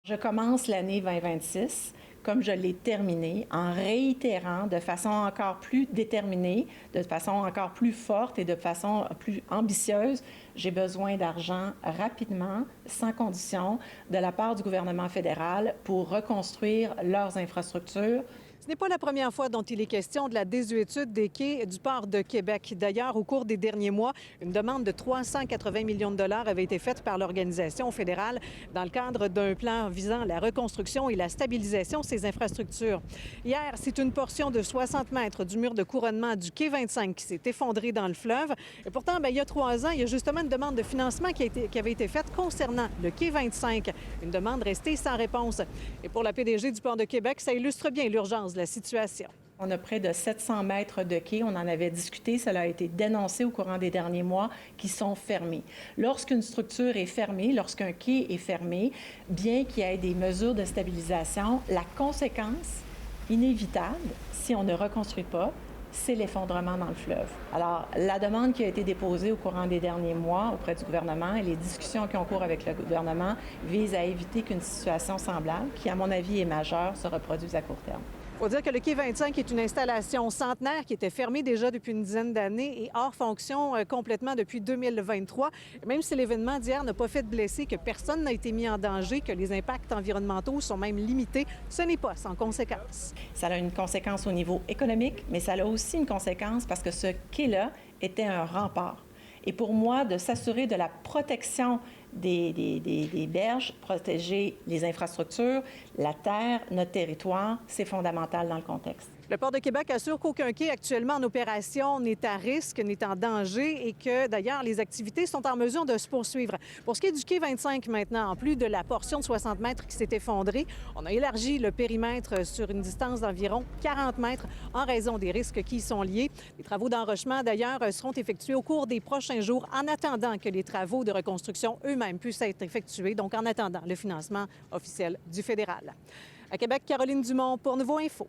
Je commence l'année 2026 comme je l'ai terminée, en réitérant de façon encore plus déterminée, de façon encore plus forte et de façon plus ambitieuse, j'ai besoin d'argent rapidement, sans condition, de la part du gouvernement fédéral pour reconstruire leurs infrastructures. Ce n'est pas la première fois dont il est question de la désuétude des quais du port de Québec. D'ailleurs, au cours des derniers mois, une demande de 380 millions de dollars avait été faite par l'organisation fédérale dans le cadre d'un plan visant la reconstruction et la stabilisation de ces infrastructures. Hier, c'est une portion de 60 mètres du mur de couronnement du quai 25 qui s'est effondré dans le fleuve. Et pourtant, il y a 3 ans, il y a justement une demande de financement qui avait été faite concernant le quai 25. Une demande restée sans réponse. Et pour la PDG du port de Québec, ça illustre bien l'urgence de la situation. On a près de 700 mètres de quais. On en avait discuté. Cela a été dénoncé au courant des derniers mois qui sont fermés. Lorsqu'une structure est fermée, lorsqu'un quai est fermé, bien qu'il y ait des mesures de stabilisation, la conséquence inévitable, si on ne reconstruit pas, c'est l'effondrement dans le fleuve. Alors, la demande qui a été déposée au courant des derniers mois auprès du gouvernement et les discussions qui ont cours avec le gouvernement visent à éviter qu'une situation semblable, qui à mon avis est majeure, se reproduise à court terme. Il faut dire que le quai 25 est une installation centenaire qui était fermée déjà depuis une dizaine d'années et hors fonction complètement depuis 2023. Même si l'événement d'hier n'a pas fait de blessés, que personne n'a été mis en danger, que les impacts environnementaux sont même limités, ce n'est pas sans conséquence. Ça a une conséquence au niveau économique, mais ça a aussi une conséquence parce que ce quai-là était un rempart. Et pour moi, de s'assurer de la protection des berges, protéger les infrastructures, la terre, notre territoire, c'est fondamental dans le contexte. Le Port de Québec assure qu'aucun quai actuellement en opération n'est à risque, n'est en danger et que, d'ailleurs, les activités sont en mesure de se poursuivre. Pour ce qui est du quai 25 maintenant, en plus de la portion de 60 mètres qui s'est effondrée, on a élargi le périmètre sur une distance d'environ 40 mètres en raison des risques qui y sont liés. Les travaux d'enrochement, d'ailleurs, seront effectués au cours des prochains jours en attendant que les travaux de reconstruction eux-mêmes puissent être effectués, donc en attendant le financement officiel du fédéral. À Québec, Caroline Dumont pour Nouveau Info.